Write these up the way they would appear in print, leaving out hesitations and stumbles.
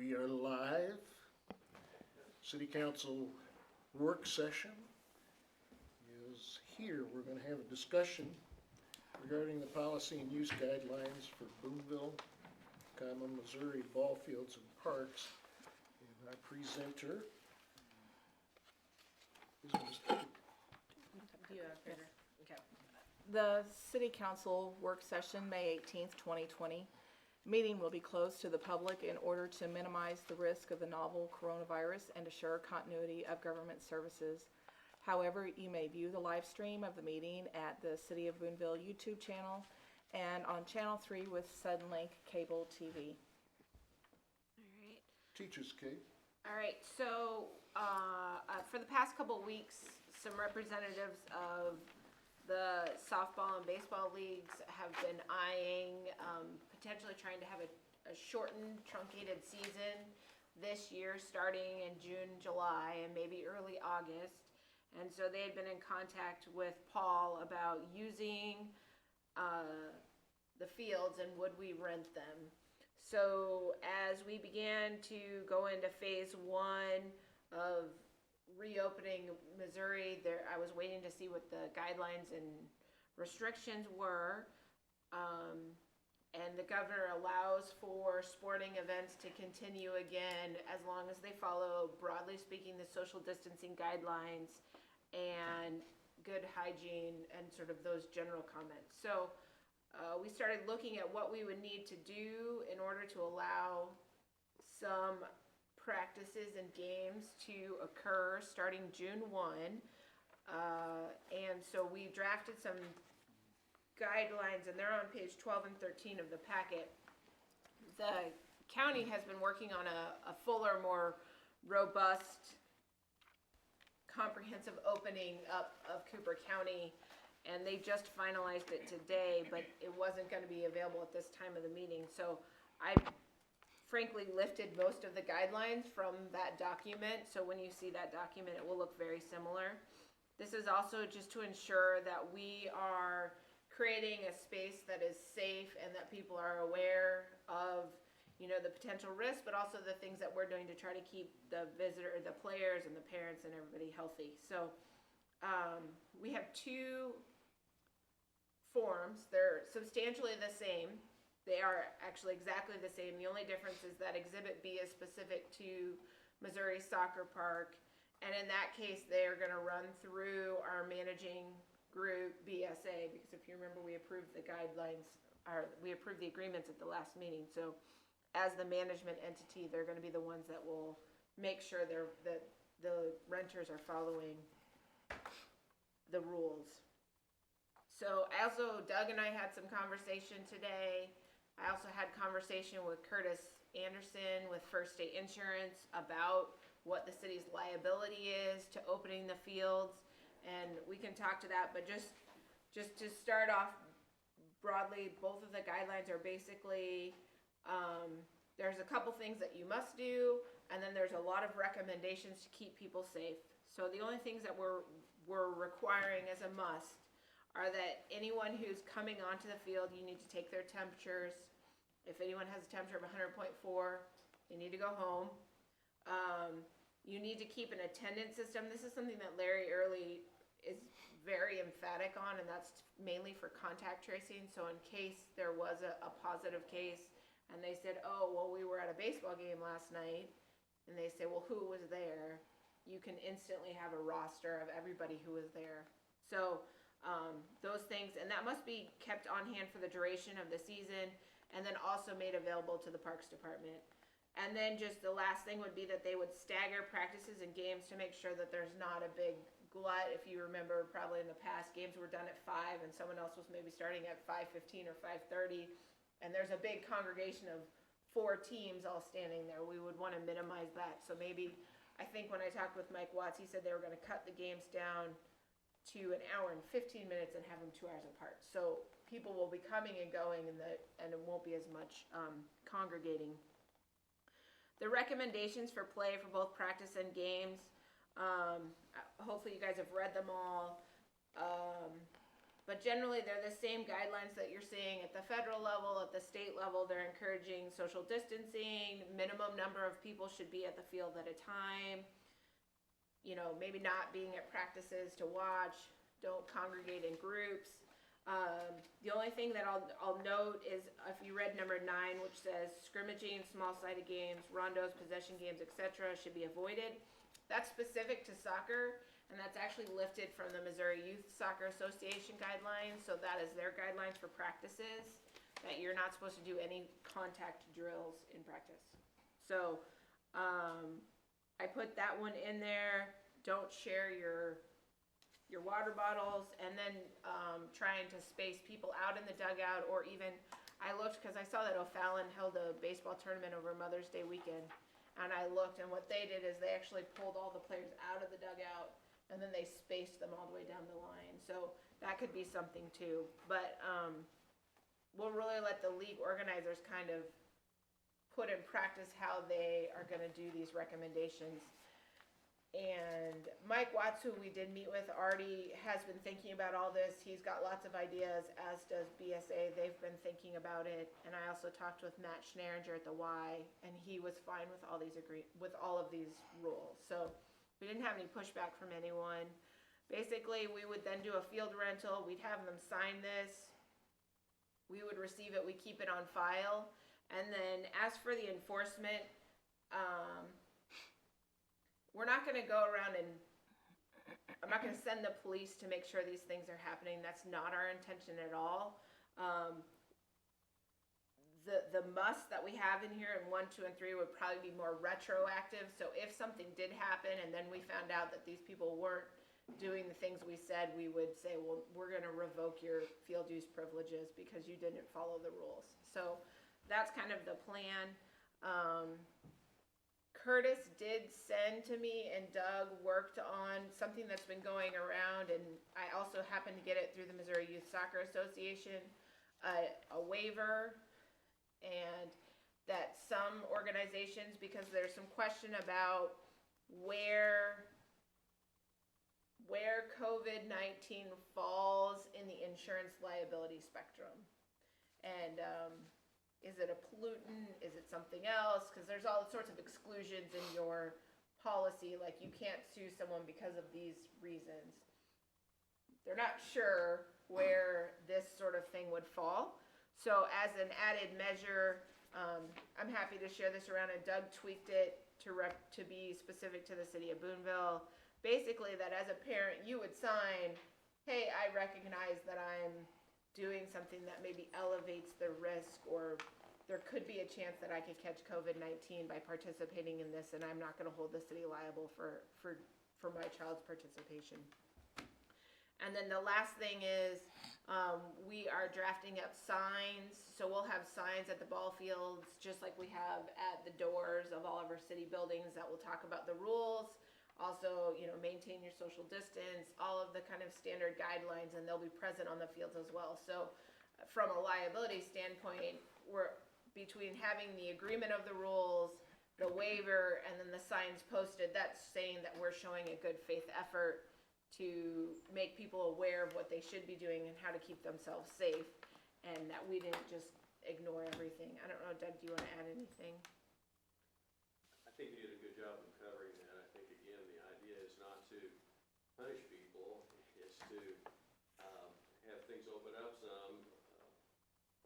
We are live. City Council work session is here. We're going to have a discussion regarding the policy and use guidelines for Boonville, Missouri ball fields and parks. And our presenter is Mr. Okay. The City Council work session, May 18th, 2020. Meeting will be closed to the public in order to minimize the risk of the novel coronavirus and assure continuity of government services. However, you may view the live stream of the meeting at the City of Boonville YouTube channel and on Channel 3 with Suddenlink Cable TV. All right. Teach us, Kate. All right. So for the past couple weeks, some representatives of the softball and baseball leagues have been eyeing potentially trying to have a shortened, truncated season this year, starting in June, July, and maybe early August. And so they had been in contact with Paul about using the fields and would we rent them. So as we began to go into phase one of reopening Missouri, I was waiting to see what the guidelines and restrictions were. And the governor allows for sporting events to continue again as long as they follow, broadly speaking, the social distancing guidelines and good hygiene and sort of those general comments. So we started looking at what we would need to do in order to allow some practices and games to occur starting June 1. And so we drafted some guidelines, and they're on page 12 and 13 of the packet. The county has been working on a fuller, more robust, comprehensive opening up of Cooper County, and they just finalized it today, but it wasn't going to be available at this time of the meeting. So I frankly lifted most of the guidelines from that document, so when you see that document, it will look very similar. This is also just to ensure that we are creating a space that is safe and that people are aware of, the potential risks, but also the things that we're doing to try to keep the players and the parents and everybody healthy. So we have two forms. They're substantially the same. They are actually exactly the same. The only difference is that Exhibit B is specific to Missouri Soccer Park, and in that case, they are going to run through our managing group BSA, because if you remember, we approved the guidelines, or we approved the agreements at the last meeting. So as the management entity, they're going to be the ones that will make sure that the renters are following the rules. So Doug and I had some conversation today. I also had conversation with Curtis Anderson with First State Insurance about what the city's liability is to opening the fields. And we can talk to that, but just to start off broadly, both of the guidelines are basically, there's a couple things that you must do, and then there's a lot of recommendations to keep people safe. So the only things that we're requiring as a must are that anyone who's coming onto the field, you need to take their temperatures. If anyone has a temperature of 100.4, they need to go home. You need to keep an attendance system. This is something that Larry Early is very emphatic on, and that's mainly for contact tracing. So in case there was a positive case and they said, oh, well, we were at a baseball game last night, and they say, well, who was there? You can instantly have a roster of everybody who was there. So those things, and that must be kept on hand for the duration of the season, and then also made available to the Parks Department. And then just the last thing would be that they would stagger practices and games to make sure that there's not a big glut. If you remember, probably in the past, games were done at 5 and someone else was maybe starting at 5:15 or 5:30, and there's a big congregation of 4 teams all standing there. We would want to minimize that. So maybe, I think when I talked with Mike Watts, he said they were going to cut the games down to 1 hour and 15 minutes and have them 2 hours apart. So people will be coming and going, and it won't be as much congregating. The recommendations for play for both practice and games, hopefully you guys have read them all. But generally, they're the same guidelines that you're seeing at the federal level, at the state level. They're encouraging social distancing, minimum number of people should be at the field at a time. You know, maybe not being at practices to watch, don't congregate in groups. The only thing that I'll note is if you read number 9, which says scrimmaging, small-sided games, rondos, possession games, etc. should be avoided. That's specific to soccer, and that's actually lifted from the Missouri Youth Soccer Association guidelines. So that is their guidelines for practices, that you're not supposed to do any contact drills in practice. So I put that one in there. Don't share your water bottles, and then trying to space people out in the dugout, or even, I looked because I saw that O'Fallon held a baseball tournament over Mother's Day weekend, and I looked, and what they did is they actually pulled all the players out of the dugout, and then they spaced them all the way down the line. So that could be something too. But we'll really let the league organizers kind of put in practice how they are going to do these recommendations. And Mike Watts, who we did meet with, already has been thinking about all this. He's got lots of ideas, as does BSA. They've been thinking about it. And I also talked with Matt Schneringer at the Y, and he was fine with all of these rules. So we didn't have any pushback from anyone. Basically, we would then do a field rental. We'd have them sign this. We would receive it. We keep it on file. And then as for the enforcement, we're not going to go around and I'm not going to send the police to make sure these things are happening. That's not our intention at all. The must that we have in here in 1, 2, and 3 would probably be more retroactive. So if something did happen and then we found out that these people weren't doing the things we said, we would say, well, we're going to revoke your field use privileges because you didn't follow the rules. So that's kind of the plan. Curtis did send to me, and Doug worked on something that's been going around, and I also happened to get it through the Missouri Youth Soccer Association, a waiver, and that some organizations, because there's some question about where COVID-19 falls in the insurance liability spectrum. And is it a pollutant? Is it something else? Because there's all sorts of exclusions in your policy, like you can't sue someone because of these reasons. They're not sure where this sort of thing would fall. So as an added measure, I'm happy to share this around, and Doug tweaked it to be specific to the city of Boonville. Basically, that as a parent, you would sign, hey, I recognize that I'm doing something that maybe elevates the risk, or there could be a chance that I could catch COVID-19 by participating in this, and I'm not going to hold the city liable for my child's participation. And then the last thing is we are drafting up signs. So we'll have signs at the ball fields, just like we have at the doors of all of our city buildings, that will talk about the rules. Also, maintain your social distance, all of the kind of standard guidelines, and they'll be present on the fields as well. So from a liability standpoint, we're between having the agreement of the rules, the waiver, and then the signs posted, that's saying that we're showing a good faith effort to make people aware of what they should be doing and how to keep themselves safe, and that we didn't just ignore everything. I don't know, Doug, do you want to add anything? I think you did a good job of covering that. I think, again, the idea is not to punish people. It's to have things open up some,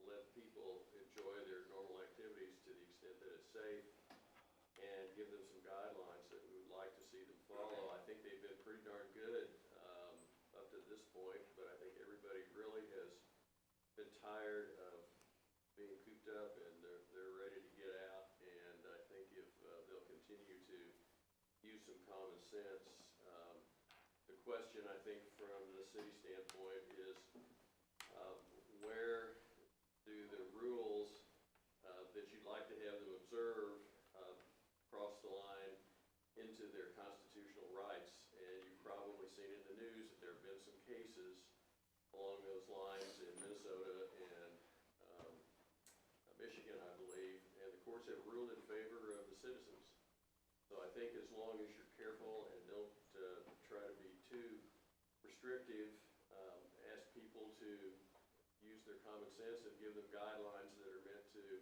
let people enjoy their normal activities to the extent that it's safe, and give them some guidelines that we would like to see them follow. I think they've been pretty darn good up to this point, but I think everybody really has been tired of being cooped up, and they're ready to get out. And I think if they'll continue to use some common sense, the question, I think, from the city standpoint is where do the rules that you'd like to have them observe cross the line into their constitutional rights? And you've probably seen in the news that there have been some cases along those lines in Minnesota and Michigan, I believe, and the courts have ruled in favor of the citizens. So I think as long as you're careful and don't try to be too restrictive, ask people their common sense and give them guidelines that are meant to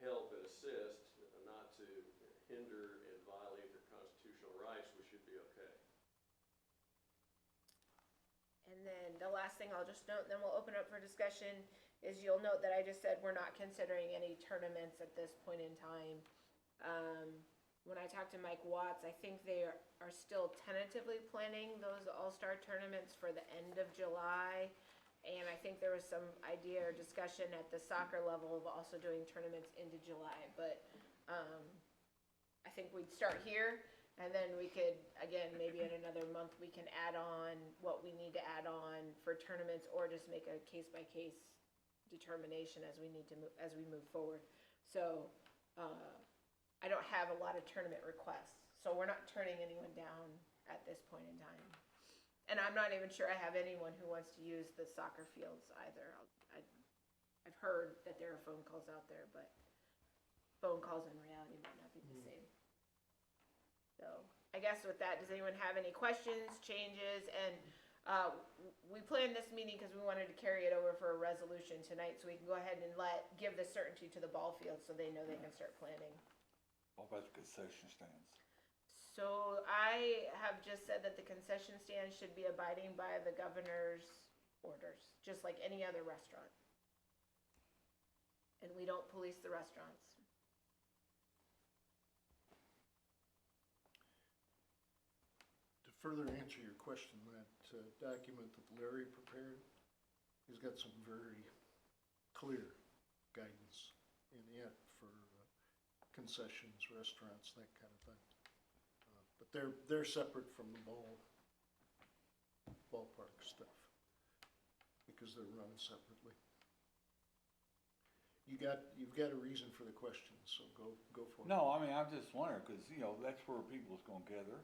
help and assist, not to hinder and violate their constitutional rights, we should be okay. And then the last thing I'll just note, and then we'll open up for discussion, is you'll note that I just said we're not considering any tournaments at this point in time. When I talked to Mike Watts, I think they are still tentatively planning those all-star tournaments for the end of July. And I think there was some idea or discussion at the soccer level of also doing tournaments into July. But I think we'd start here, and then we could, again, maybe in another month, we can add on what we need to add on for tournaments, or just make a case-by-case determination as we need to move, as we move forward. So I don't have a lot of tournament requests, so we're not turning anyone down at this point in time. And I'm not even sure I have anyone who wants to use the soccer fields either. I've heard that there are phone calls out there, but phone calls in reality might not be the same. So I guess with that, does anyone have any questions, changes? And we planned this meeting because we wanted to carry it over for a resolution tonight, so we can go ahead and give the certainty to the ball field so they know they can start planning. What about the concession stands? So I have just said that the concession stand should be abiding by the governor's orders, just like any other restaurant. And we don't police the restaurants. To further answer your question, that document that Larry prepared, he's got some very clear guidance in it for concessions, restaurants, that kind of thing. But they're separate from the ballpark stuff, because they're run separately. You've got a reason for the question, so go for it. No, I mean, I'm just wondering, cause that's where people's gonna gather,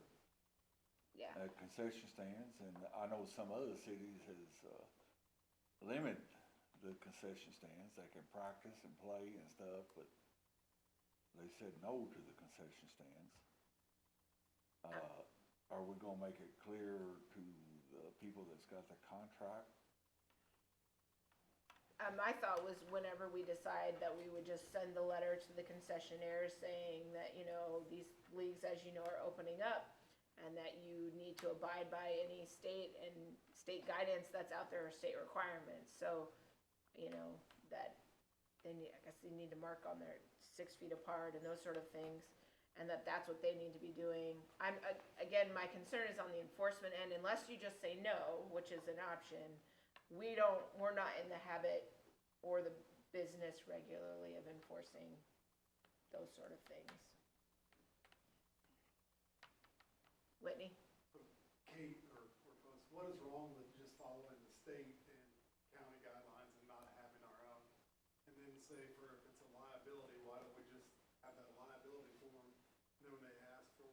Yeah. at concession stands, and I know some other cities has, limited the concession stands. They can practice and play and stuff, but they said no to the concession stands. Are we gonna make it clear to the people that's got the contract? My thought was whenever we decide that we would just send the letter to the concessionaires saying that, these leagues, as you know, are opening up, and that you need to abide by any state guidance that's out there, or state requirements. So, that I guess they need to mark on their 6 feet apart and those sort of things, and that's what they need to be doing. Again, my concern is on the enforcement end. Unless you just say no, which is an option, we're not in the habit or the business regularly of enforcing those sort of things. Whitney? Kate, or folks, what is wrong with just following the state and county guidelines and not having our own? And then say if it's a liability, why don't we just have that liability form? Then when they ask for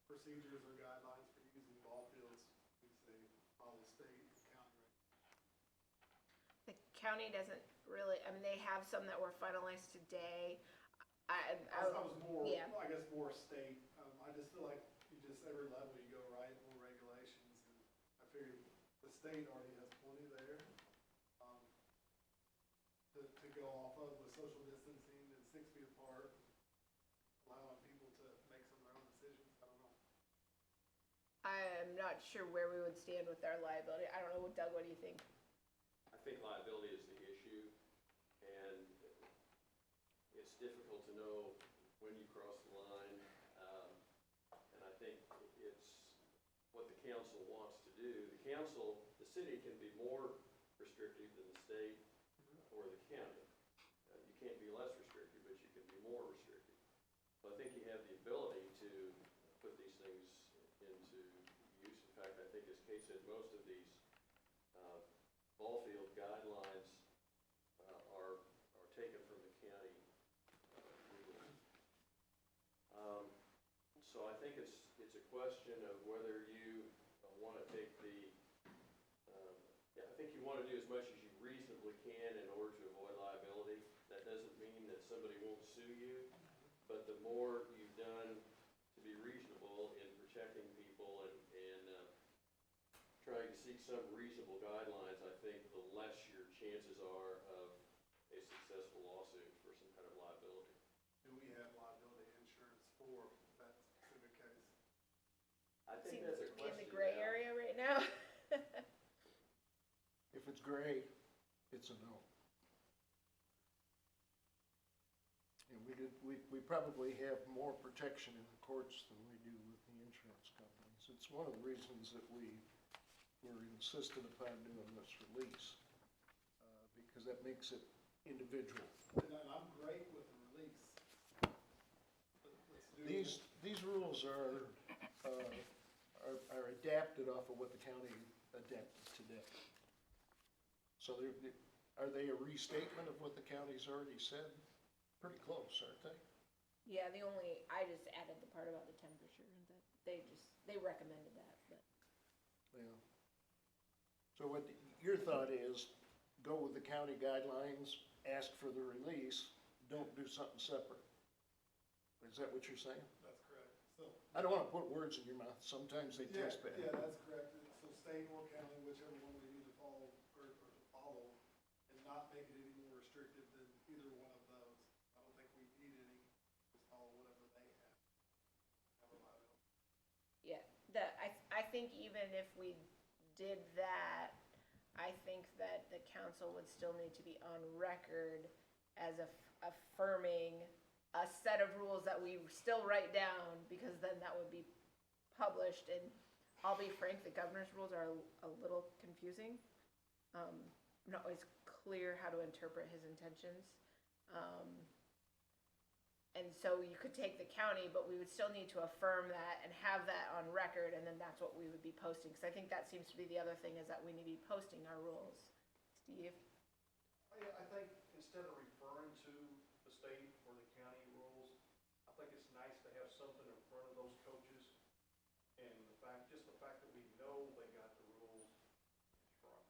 procedures or guidelines for using ball fields, we say follow state and county. The county doesn't really, they have some that were finalized today. I was more, yeah. I guess more state. I just feel like every level you go, right, more regulations. And I figured the state already has plenty there to go off of with social distancing and 6 feet apart, allowing people to make some of their own decisions. I don't know. I'm not sure where we would stand with our liability. I don't know, Doug, what do you think? I think liability is the issue, and it's difficult to know when you cross the line. And I think it's what the council wants to do. The city can be more restrictive than the state or the county. You can't be less restrictive, but you can be more restrictive. So I think you have the ability to put these things into use. In fact, I think, as Kate said, most of these ball field guidelines are taken from the county rules. So I think it's a question of whether you want to take I think you want to do as much as you reasonably can in order to avoid liability. That doesn't mean that somebody won't sue you, but the more you've done to be reasonable in protecting people and trying to seek some reasonable guidelines, I think the less your chances are of a successful lawsuit for some kind of liability. Do we have liability insurance for that specific case? I think Seems that's a to be in question the gray now. area right now. If it's gray, it's a no. And we probably have more protection in the courts than we do with the insurance companies. It's one of the reasons that we were insistent upon doing this release, because that makes it individual. And I'm great with the release. Let's do. These rules are adapted off of what the county adapted today. So are they a restatement of what the county's already said? Pretty close, aren't they? Yeah, I just added the part about the temperature, and that they recommended that, but. Yeah. So what your thought is, go with the county guidelines, ask for the release, don't do something separate. Is that what you're saying? That's correct. So. I don't wanna put words in your mouth, sometimes they taste bad. Yeah, that's correct. So state or county, whichever one we need to follow, or to follow, and not make it any more restrictive than either one of those. I don't think we need any, just follow whatever they have a liability. Yeah, I think even if we did that, I think that the council would still need to be on record as affirming a set of rules that we still write down, because then that would be published. And I'll be frank, the governor's rules are a little confusing. I'm not always clear how to interpret his intentions. And so you could take the county, but we would still need to affirm that and have that on record, and then that's what we would be posting. Because I think that seems to be the other thing, is that we need to be posting our rules. Steve? I think instead of referring to the state or the county rules, I think it's nice to have something in front of those coaches. And just the fact that we know they got the rules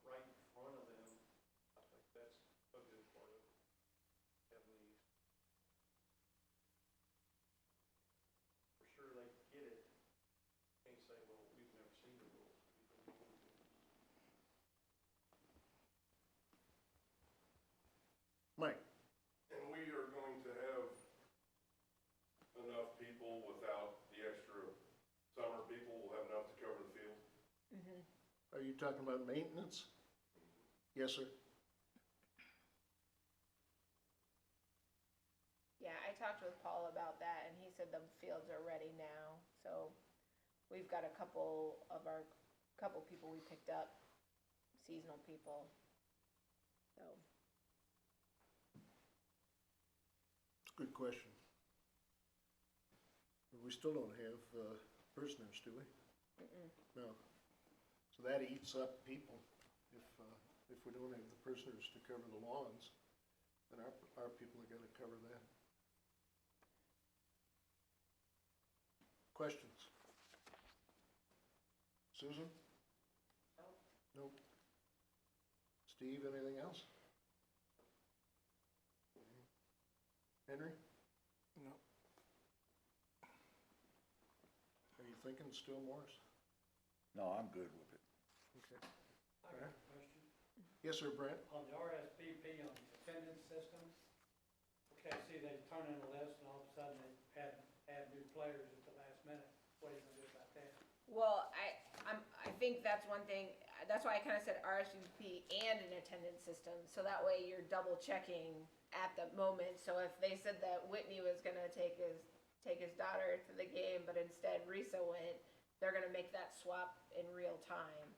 right in front of them, I think that's a good part of having these. For sure they get it. Can't say, well, we've never seen the rules. Mike? And we are going to have enough people without the extra summer people, we'll have enough to cover the field? Mm-hmm. Are you talking about maintenance? Yes, sir. Yeah, I talked with Paul about that, and he said the fields are ready now. So we've got a couple people we picked up, seasonal people. So. Good question. We still don't have prisoners, do we? Mm-mm. No. So that eats up people. If we don't have the prisoners to cover the lawns, then our people are gonna cover that. Questions? Susan? Nope. Nope. Steve, anything else? Henry? No. Are you thinking still Morris? No, I'm good with it. Okay. I got a question. Yes, sir, Brent? On the RSVP on the attendance system, okay, see they turn in a list and all of a sudden they add new players at the last minute. What are you gonna do about that? Well, I think that's one thing. That's why I kind of said RSVP and an attendance system, so that way you're double checking at the moment. So if they said that Whitney was gonna take his daughter to the game, but instead Risa went, they're gonna make that swap in real time.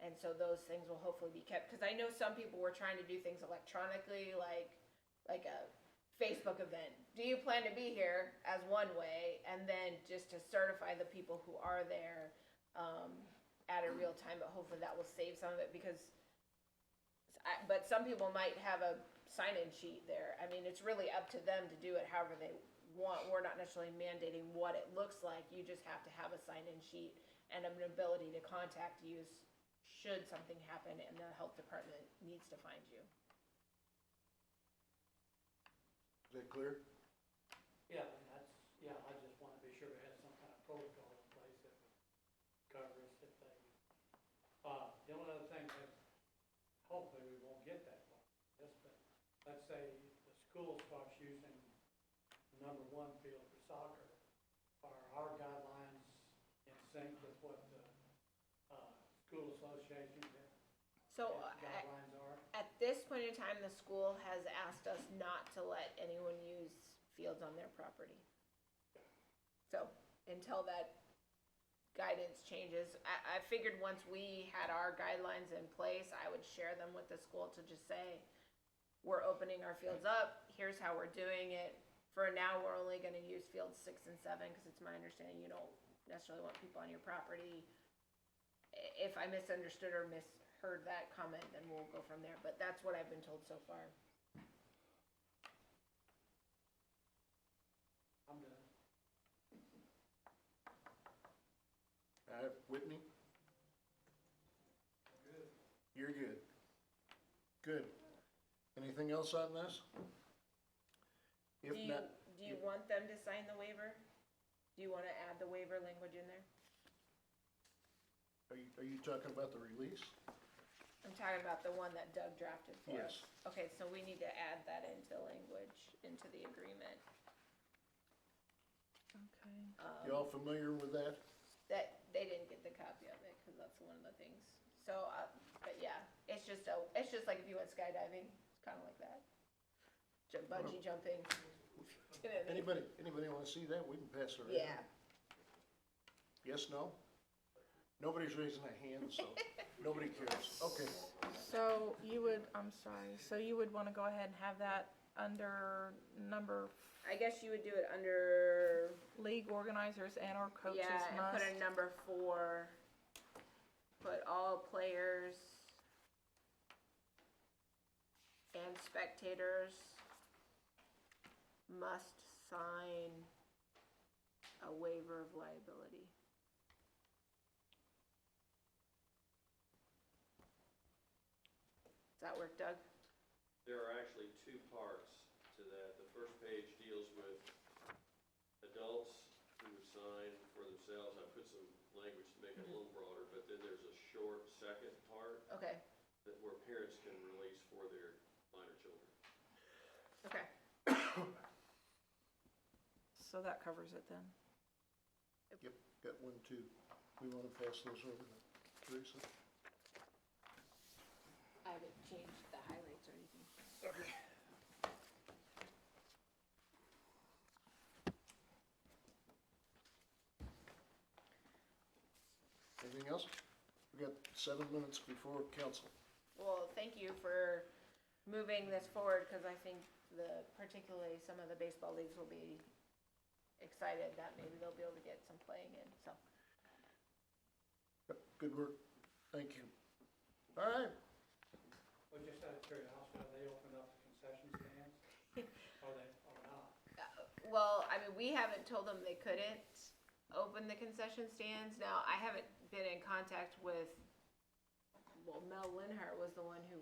And so those things will hopefully be kept, because I know some people were trying to do things electronically, like a Facebook event. Do you plan to be here, as one way, and then just to certify the people who are there at a real time, but hopefully that will save some of it, because but some people might have a sign-in sheet there. I mean, it's really up to them to do it however they want. We're not necessarily mandating what it looks like. You just have to have a sign-in sheet and an ability to contact you should something happen and the health department needs to find you. Is that clear? Yeah, I just wanna be sure it has some kind of protocol in place that would cover us if they, the only other thing is, hopefully we won't get that far. This let's say the school starts using the number one field for soccer, are our guidelines in sync with what the, school association So guidelines are? at this point in time, the school has asked us not to let anyone use fields on their property. So until that guidance changes, I figured once we had our guidelines in place, I would share them with the school to just say, we're opening our fields up, here's how we're doing it. For now, we're only gonna use fields 6 and 7, cause it's my understanding you don't necessarily want people on your property. If I misunderstood or misheard that comment, then we'll go from there, but that's what I've been told so far. I'm done. Whitney? You're good. Good. Anything else on this? If not, Do you want them to sign the waiver? Do you wanna add the waiver language in there? are you talking about the release? I'm talking about the one that Doug drafted for us. Yes. Okay, so we need to add that into language, into the agreement. Okay. You all familiar with that? That, they didn't get the copy of it, cause that's one of the things. So, but yeah, it's just like if you went skydiving, it's kinda like that. Bungee jumping. Anybody wanna see that? We can pass it around. Yeah, Yes, no? Nobody's raising a hand, so nobody cares. Okay. So you would, I'm sorry, so you would wanna go ahead and have that under number I guess you would do it under, league organizers and or coaches yeah, and must. put a number 4. Put all players and spectators must sign a waiver of liability. Does that work, Doug? There are actually 2 parts to that. The first page deals with adults who would sign for themselves. I put some language to make it a little broader, but then there's a short second part Okay, where parents can release for their minor children. okay. So that covers it then. Yep, got one, too. We wanna pass those over to Teresa? I haven't changed the highlights or anything. Anything else? We got 7 minutes before council. Well, thank you for moving this forward, cause I think particularly some of the baseball leagues will be excited that maybe they'll be able to get some playing in, so. Yep, good work. Thank you. All right. Well, just out of curiosity, are they open up the concession stands? Or not? Well, I mean, we haven't told them they couldn't open the concession stands. Now, I haven't been in contact with, well, Mel Linhart was the one who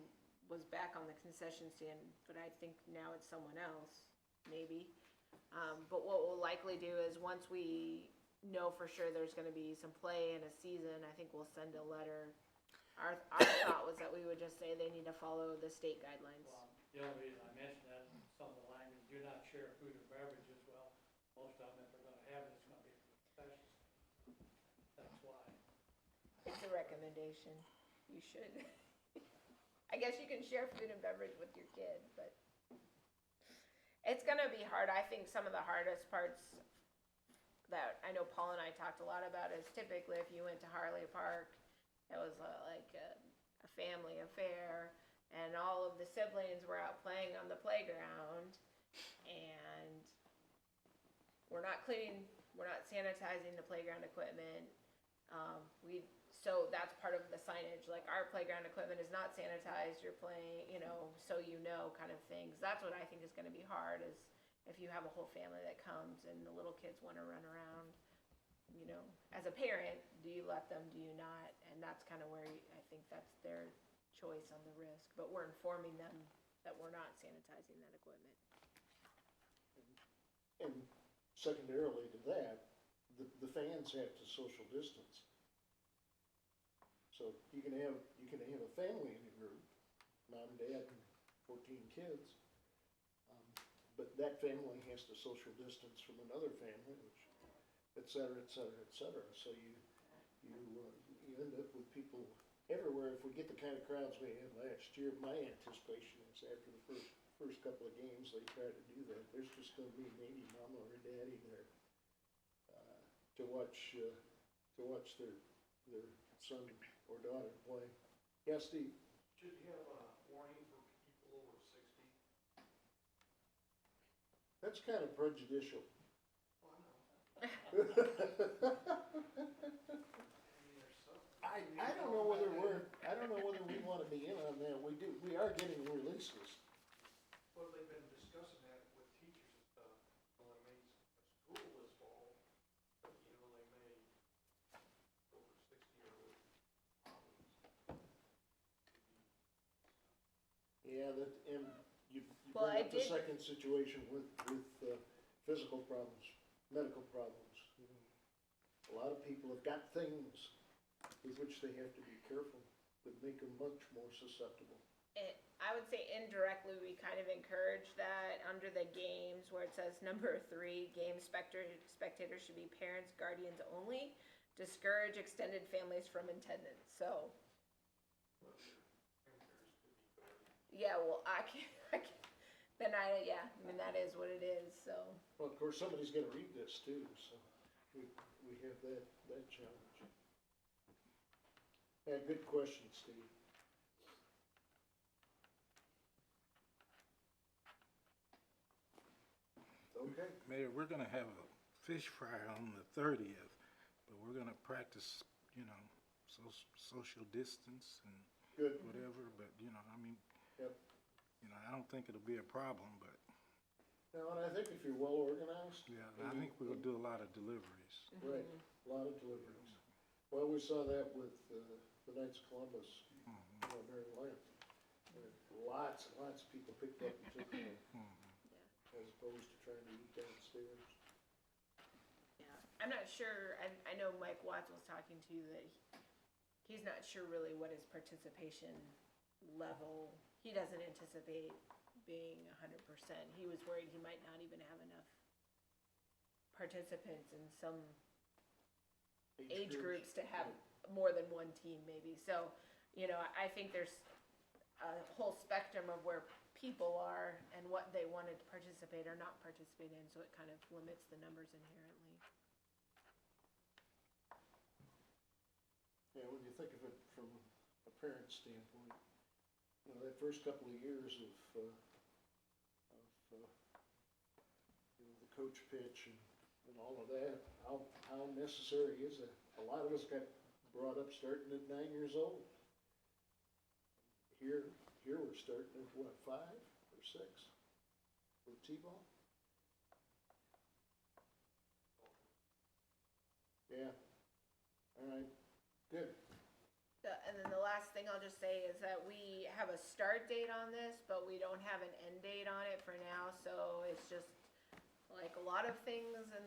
was back on the concession stand, but I think now it's someone else, maybe. But what we'll likely do is once we know for sure there's gonna be some play in a season, I think we'll send a letter. Our thought was that we would just say they need to follow the state guidelines. Well, the only reason I mentioned that, some of the language, do not share food or beverages, well, most of them, if they're gonna have it, it's gonna be for the concession stand. That's why. It's a recommendation. You should. I guess you can share food and beverage with your kid, but it's gonna be hard. I think some of the hardest parts that I know Paul and I talked a lot about is typically if you went to Harley Park, it was like a family affair, and all of the siblings were out playing on the playground, and we're not sanitizing the playground equipment. So that's part of the signage, like our playground equipment is not sanitized, you're playing, so kind of things. That's what I think is gonna be hard, is if you have a whole family that comes and the little kids wanna run around, as a parent, do you let them, do you not? And that's kinda where I think that's their choice on the risk, but we're informing them that we're not sanitizing that equipment. And secondarily to that, the fans have to social distance. So you can have a family in your group, mom, dad, and 14 kids, but that family has to social distance from another family, which, et cetera, et cetera, et cetera. So you end up with people everywhere. If we get the kind of crowds we had last year, my anticipation is after the first couple of games, they try to do that. There's just gonna be maybe mama or daddy there, to watch their son or daughter play. Yeah, Steve? Should you have a warning for people over 60? That's kind of prejudicial. Well, I know. I don't know whether we wanna be in on that. We are getting releases. Well, they've been discussing that with teachers and stuff. Well, it means school this fall, but you know, they may over 60 or with problems. Yeah, and you Well, bring I up the did- second situation with physical problems, medical problems. A lot of people have got things with which they have to be careful that make them much more susceptible. I would say indirectly, we kind of encourage that under the games where it says number 3, game spectators should be parents, guardians only. Discourage extended families from attendance. So, yeah, well, I can't then I mean, that is what it is, so. Well, of course, somebody's gonna read this too, so we have that challenge. Yeah, good question, Steve. Okay. Mayor, we're gonna have a fish fry on the 30th, but we're gonna practice, social distance and Good. whatever, but, I mean, Yep. I don't think it'll be a problem, but, Now, and I think if you're well organized. yeah, I think we're gonna do a lot of deliveries. Right, a lot of deliveries. Well, we saw that with the Knights of Columbus, during Lent. Lots and lots of people picked up and took home, as opposed to trying to eat downstairs. Yeah, I'm not sure, I know Mike Watts was talking to you that he's not sure really what his participation level, he doesn't anticipate being 100%. He was worried he might not even have enough participants in some age groups to have more than one team maybe. So, I think there's a whole spectrum of where people are and what they wanted to participate or not participate in, so it kind of limits the numbers inherently. Yeah, when you think of it from a parent standpoint, that first couple of years of the coach pitch and all of that, how necessary is that? A lot of us got brought up starting at 9 years old. Here we're starting at what, 5 or 6 with T-ball? Yeah. All right. Good. And then the last thing I'll just say is that we have a start date on this, but we don't have an end date on it for now, so it's just like a lot of things in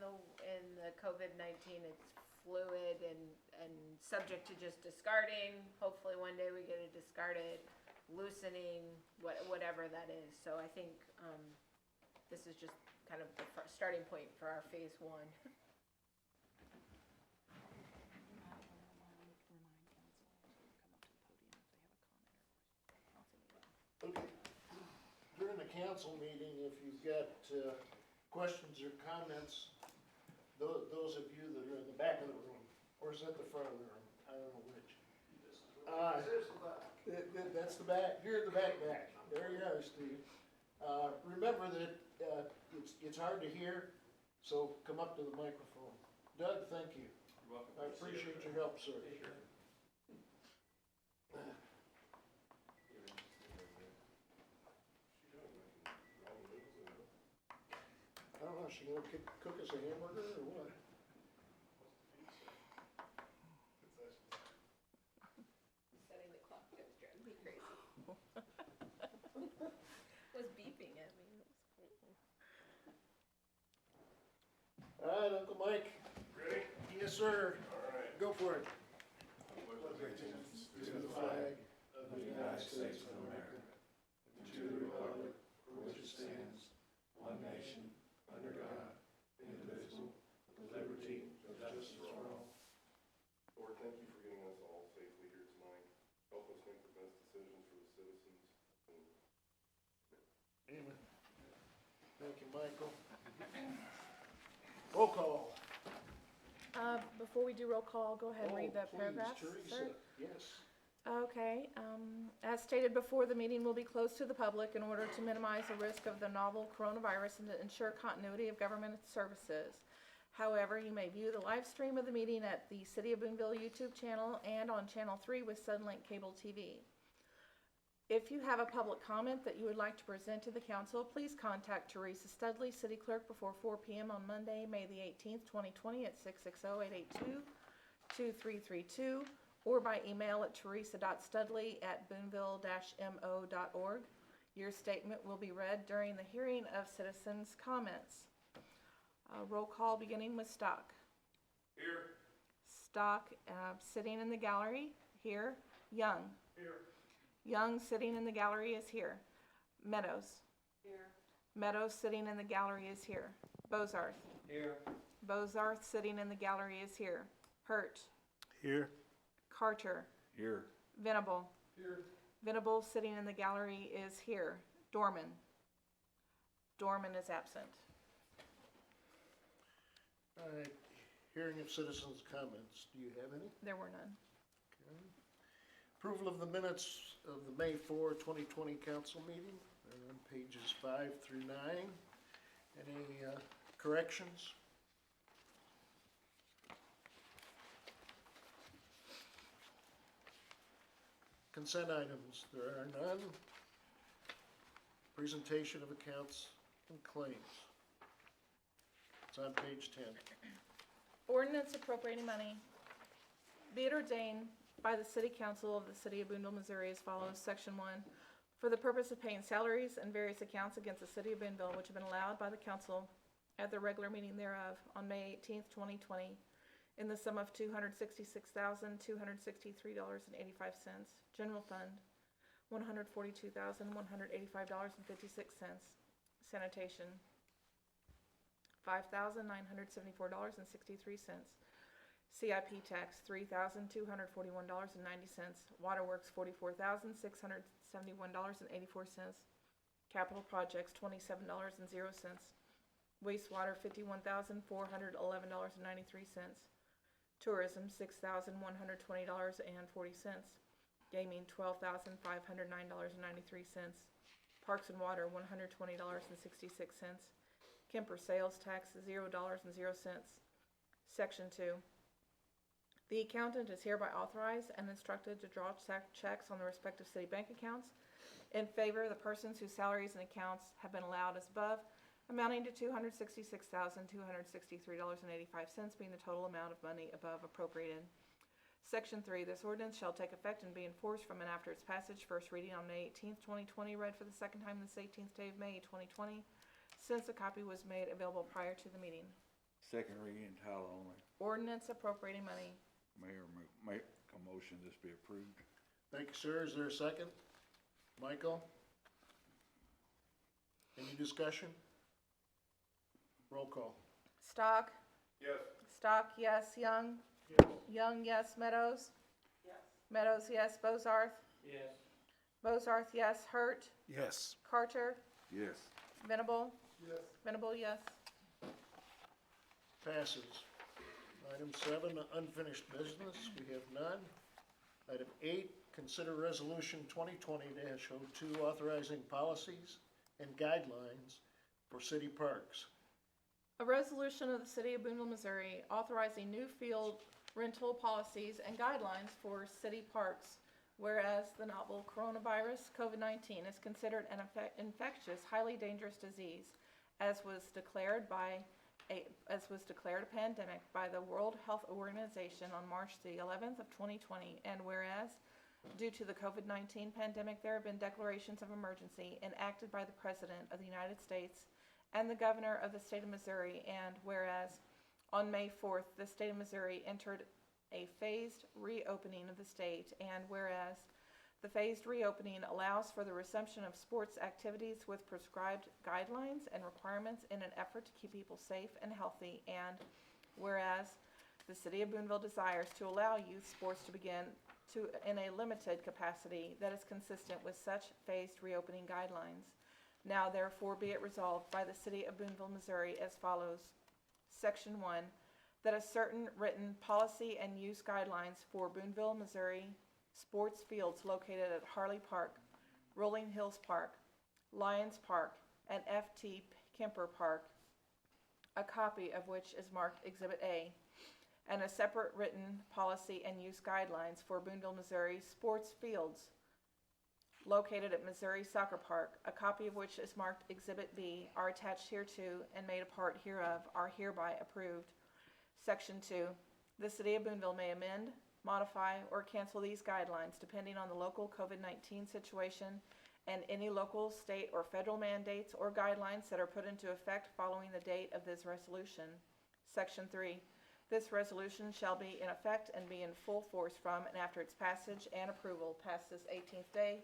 the COVID-19, it's fluid and subject to just discarding. Hopefully one day we get it discarded, loosening, whatever that is. So I think this is just kind of the starting point for our phase 1. Okay. During the council meeting, if you've got questions or comments, those of you that are in the back of the room, or is that the front of the room? I don't know which. That's the back. You're in the back. There you are, Steve. Remember that it's hard to hear, so come up to the microphone. Doug, thank you. You're welcome. I appreciate your help, sir. I don't know, is she gonna cook us a hamburger or what? Setting the clock just driving me crazy. Was beeping at me. All right, Uncle Mike. Ready? Yes, sir. All right. Go for it. Allegiance To the flag of the United States of America, and to the republic for which it stands, one nation, under God, indivisible, with liberty and justice for all. Lord, thank you for getting us all safely here tonight. Help us make the best decisions for the citizens. Amen. Thank you, Michael. Roll call. Before we do roll call, go ahead and read the Oh, paragraphs, please, sir. Teresa, yes. Okay, as stated before, the meeting will be closed to the public in order to minimize the risk of the novel coronavirus and to ensure continuity of government services. However, you may view the live stream of the meeting at the City of Boonville YouTube channel and on Channel 3 with Suddenlink Cable TV. If you have a public comment that you would like to present to the council, please contact Teresa Studley, City Clerk, before 4 p.m. on Monday, May the 18th, 2020 at 660-882-2332 or by email at teresa.studley@boonville-mo.org. Your statement will be read during the hearing of citizens' comments. Roll call beginning with Stock. Here. Stock sitting in the gallery, here. Young. Here. Young sitting in the gallery is here. Meadows. Here. Meadows sitting in the gallery is here. Bozarth. Here. Bozarth sitting in the gallery is here. Hurt. Here. Carter. Here. Venable. Here. Venable sitting in the gallery is here. Dorman. Dorman is absent. All right, hearing of citizens' comments, do you have any? There were none. Okay. Approval of the minutes of the May 4, 2020 council meeting, they're on pages 5 through 9. Any corrections? Consent items, there are none. Presentation of accounts and claims. It's on page 10. Ordinance appropriating money. Be it ordained by the City Council of the City of Boonville, Missouri as follows. Section 1. For the purpose of paying salaries and various accounts against the City of Boonville, which have been allowed by the council at the regular meeting thereof on May 18th, 2020, in the sum of $266,263.85. General Fund, $142,185.56. Sanitation, $5,974.63. CIP tax, $3,241.90. Waterworks, $44,671.84. Capital projects, $27.00. Wastewater, $51,411.93. Tourism, $6,120.40. Gaming, $12,509.93. Parks and Water, $120.66. Kemper sales tax, $0.00. Section 2. The accountant is hereby authorized and instructed to draw checks on the respective city bank accounts in favor of the persons whose salaries and accounts have been allowed as above, amounting to $266,263.85, being the total amount of money above appropriated. Section 3. This ordinance shall take effect and be enforced from and after its passage. First reading on May 18th, 2020. Read for the second time this 18th day of May, 2020. Since a copy was made available prior to the meeting. Second reading, title only. Ordinance appropriating money. Mayor, make a motion this be approved. Thank you, sir. Is there a second? Michael? Any discussion? Roll call. Stock. Yes. Stock, yes. Young. Yes. Young, yes. Meadows. Yes. Meadows, yes. Bozarth. Yes. Bozarth, yes. Hurt. Yes. Carter. Yes. Venable. Yes. Venable, yes. Passes. Item 7, unfinished business. We have none. Item 8, consider resolution 2020-02 authorizing policies and guidelines for city parks. A resolution of the City of Boonville, Missouri authorizing new field rental policies and guidelines for city parks, whereas the novel coronavirus, COVID-19, is considered an infectious, highly dangerous disease, as was declared a pandemic by the World Health Organization on March the 11th of 2020, and whereas due to the COVID-19 pandemic, there have been declarations of emergency enacted by the President of the United States and the Governor of the State of Missouri, and whereas on May 4th, the State of Missouri entered a phased reopening of the state, and whereas The phased reopening allows for the resumption of sports activities with prescribed guidelines and requirements in an effort to keep people safe and healthy. And whereas the City of Boonville desires to allow youth sports to begin in a limited capacity that is consistent with such phased reopening guidelines. Now therefore be it resolved by the City of Boonville, Missouri as follows. Section 1, that a certain written policy and use guidelines for Boonville, Missouri sports fields located at Harley Park, Rolling Hills Park, Lions Park, and F.T. Kemper Park, a copy of which is marked Exhibit A, and a separate written policy and use guidelines for Boonville, Missouri sports fields located at Missouri Soccer Park, a copy of which is marked Exhibit B, are attached hereto and made a part hereof, are hereby approved. Section 2. The City of Boonville may amend, modify, or cancel these guidelines depending on the local COVID-19 situation and any local, state, or federal mandates or guidelines that are put into effect following the date of this resolution. Section 3. This resolution shall be in effect and be in full force from and after its passage and approval past this 18th day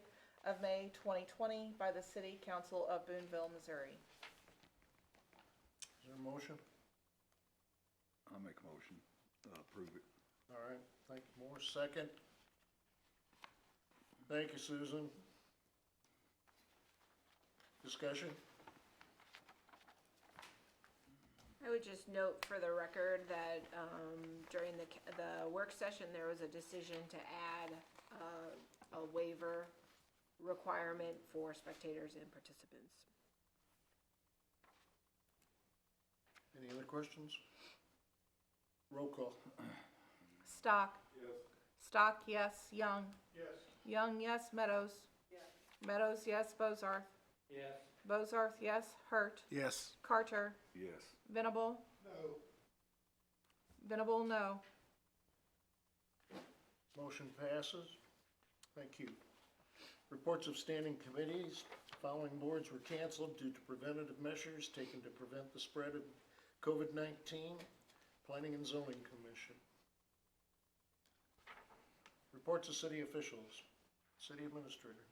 of May 2020 by the City Council of Boonville, Missouri. Is there a motion? I'll make a motion, approve it. All right, thank you, Morris. Second. Thank you, Susan. Discussion? I would just note for the record that during the work session, there was a decision to add a waiver requirement for spectators and participants. Any other questions? Roll call. Stock. Yes. Stock, yes. Young. Yes. Young, yes. Meadows. Yes. Meadows, yes. Bozarth. Yes. Bozarth, yes. Hurt. Yes. Carter. Yes. Venable. No. Venable, no. Motion passes. Thank you. Reports of standing committees. Following boards were canceled due to preventative measures taken to prevent the spread of COVID-19. Planning and Zoning Commission. Reports of city officials. City Administrator.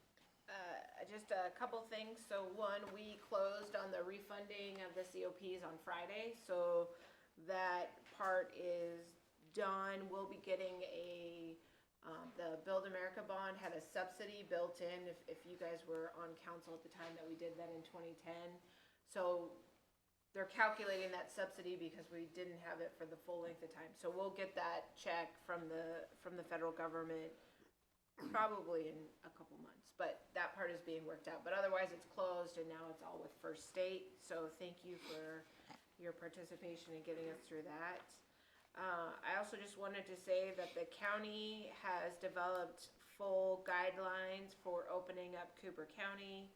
Just a couple things. So one, we closed on the refunding of the COPs on Friday, so that part is done. We'll be getting the Build America bond had a subsidy built in, if you guys were on council at the time that we did that in 2010. So they're calculating that subsidy because we didn't have it for the full length of time. So we'll get that check from the federal government probably in a couple months, but that part is being worked out. But otherwise it's closed and now it's all with First State. So thank you for your participation in getting us through that. I also just wanted to say that the county has developed full guidelines for opening up Cooper County.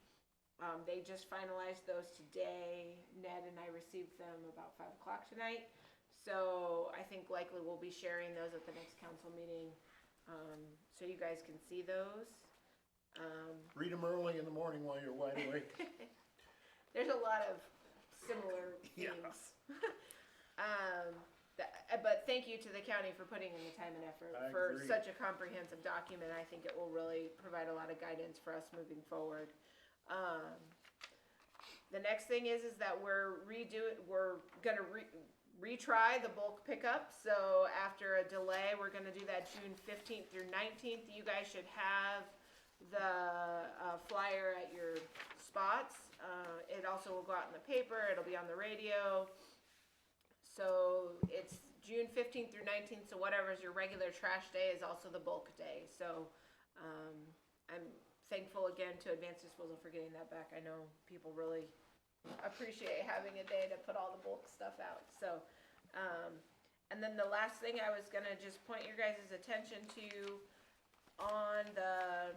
They just finalized those today. Ned and I received them about 5 o'clock tonight. So I think likely we'll be sharing those at the next council meeting, so you guys can see those. Read them early in the morning while you're wide awake. There's a lot of similar themes. But thank you to the county for putting in the time and effort I for agree. such a comprehensive document. I think it will really provide a lot of guidance for us moving forward. The next thing is that we're gonna retry the bulk pickup. So after a delay, we're gonna do that June 15th through 19th. You guys should have the flyer at your spots. It also will go out in the paper. It'll be on the radio. So it's June 15th through 19th. So whatever is your regular trash day is also the bulk day. So I'm thankful again to Advanced Disposal for getting that back. I know people really appreciate having a day to put all the bulk stuff out. So, and then the last thing I was gonna just point your guys' attention to on the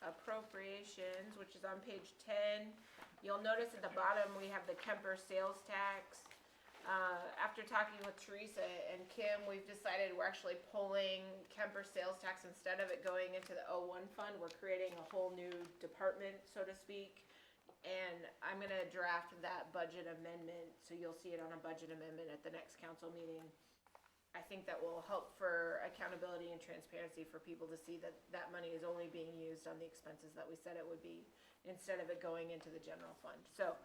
appropriations, which is on page 10, you'll notice at the bottom we have the Kemper sales tax. After talking with Teresa and Kim, we've decided we're actually pulling Kemper sales tax instead of it going into the 01 fund. We're creating a whole new department, so to speak. And I'm gonna draft that budget amendment, so you'll see it on a budget amendment at the next council meeting. I think that will help for accountability and transparency for people to see that that money is only being used on the expenses that we said it would be, instead of it going into the general fund. So,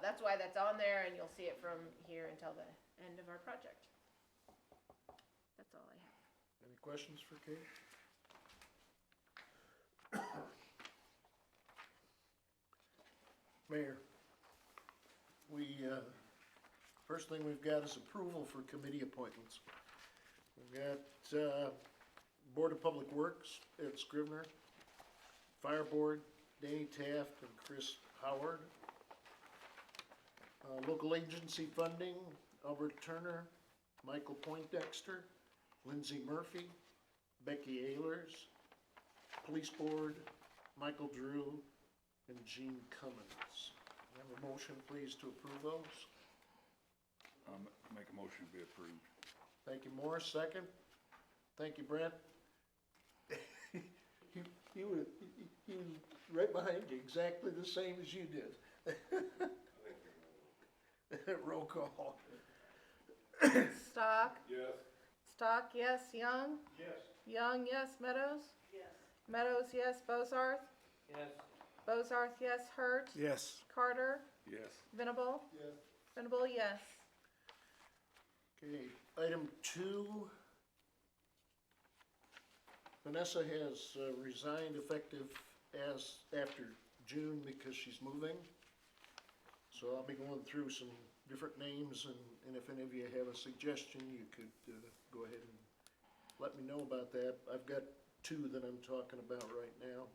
that's why that's on there, and you'll see it from here until the end of our project. That's all I have. Any questions for Kate? Mayor, first thing we've got is approval for committee appointments. We've got, Board of Public Works, Ed Scrivener, Fire Board, Danny Taft and Chris Howard. Local agency funding, Albert Turner, Michael Poindexter, Lindsay Murphy, Becky Ehlers. Police Board, Michael Drew, and Gene Cummins. Have a motion, please, to approve those. Make a motion to be approved. Thank you, Morris. Second. Thank you, Brent. He was right behind you, exactly the same as you did. Roll call. Stock, Yes. Stock, yes. Young, Yes. Young, yes. Meadows, Yes. Meadows, yes. Bozarth, Yes. Bozarth, yes. Hurt, Yes. Carter, Yes. Venable, Yes. Venable, yes. Okay, item 2. Vanessa has resigned effective after June because she's moving. So I'll be going through some different names, and if any of you have a suggestion, you could go ahead and let me know about that. I've got 2 that I'm talking about right now.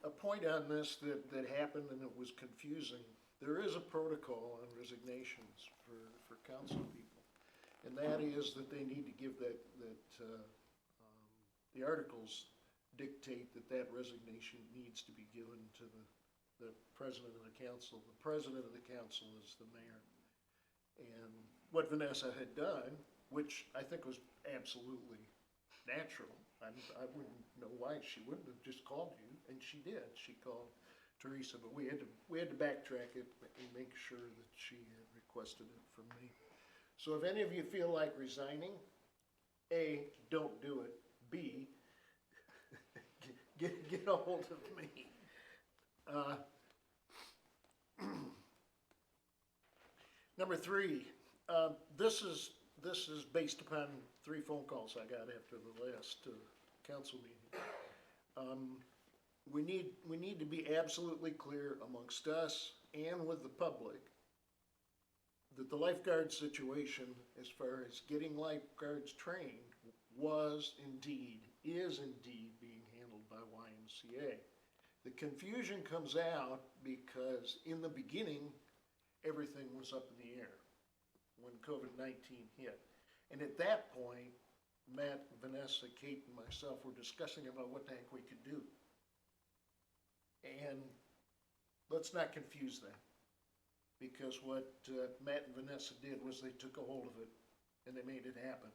A point on this that happened and it was confusing. There is a protocol on resignations for council people, and that is that they need to give the articles dictate that resignation needs to be given to the president of the council. The president of the council is the mayor. And what Vanessa had done, which I think was absolutely natural, I wouldn't know why she wouldn't have just called you, and she did. She called Teresa, but we had to backtrack it and make sure that she had requested it from me. So if any of you feel like resigning, A, don't do it. B, get a hold of me. Number 3, this is based upon 3 phone calls I got after the last council meeting. We need to be absolutely clear amongst us and with the public that the lifeguard situation, as far as getting lifeguards trained, is indeed being handled by YMCA. The confusion comes out because in the beginning, everything was up in the air when COVID-19 hit. And at that point, Matt, Vanessa, Kate, and myself were discussing about what the heck we could do. And let's not confuse that, because what Matt and Vanessa did was they took a hold of it and they made it happen.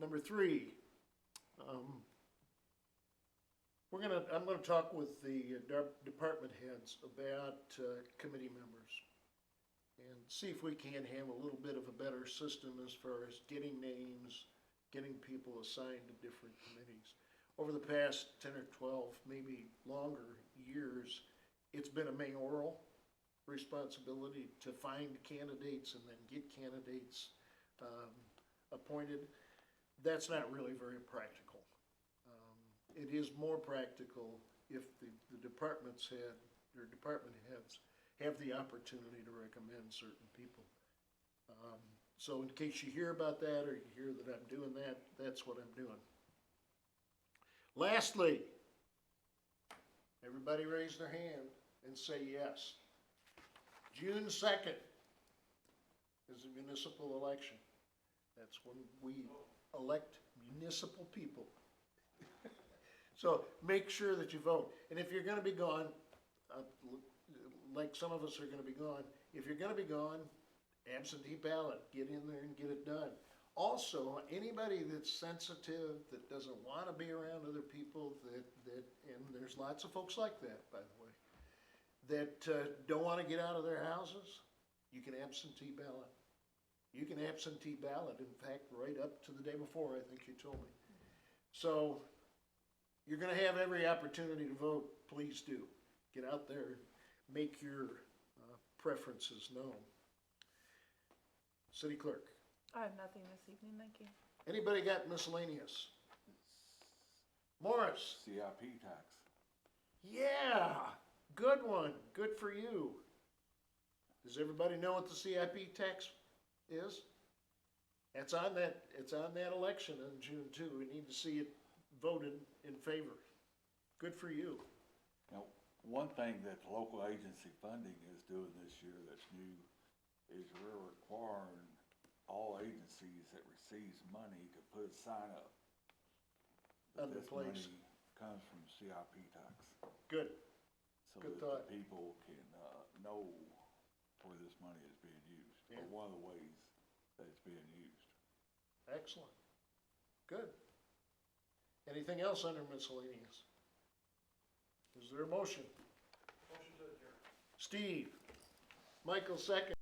Number 3, I'm gonna talk with the department heads about committee members and see if we can have a little bit of a better system as far as getting names, getting people assigned to different committees. Over the past 10 or 12, maybe longer years, it's been a mayoral responsibility to find candidates and then get candidates appointed. That's not really very practical. It is more practical if the department heads have the opportunity to recommend certain people. So in case you hear about that or you hear that I'm doing that, that's what I'm doing. Lastly, everybody raise their hand and say yes. June 2nd is the municipal election. That's when we elect municipal people. So make sure that you vote. And if you're gonna be gone, like some of us are gonna be gone, if you're gonna be gone, absentee ballot, get in there and get it done. Also, anybody that's sensitive, that doesn't wanna be around other people, and there's lots of folks like that, by the way, that don't wanna get out of their houses, you can absentee ballot. You can absentee ballot, in fact, right up to the day before, I think you told me. So, you're gonna have every opportunity to vote, please do. Get out there, make your preferences known. City Clerk, I have nothing this evening, thank you. anybody got miscellaneous? Morris? CIP tax. Yeah, good one, good for you. Does everybody know what the CIP tax is? It's on that election in June too, we need to see it voted in favor. Good for you. Now, one thing that the local agency funding is doing this year that's new is we're requiring all agencies that receives money to put a sign up. that Other this place. money comes from CIP tax. Good, So Good that thought. the people can, know where this money is being used, or Yeah. one of the ways that it's being used. excellent, good. Anything else under miscellaneous? Is there a motion? Motion to adjourn. Steve, Michael second.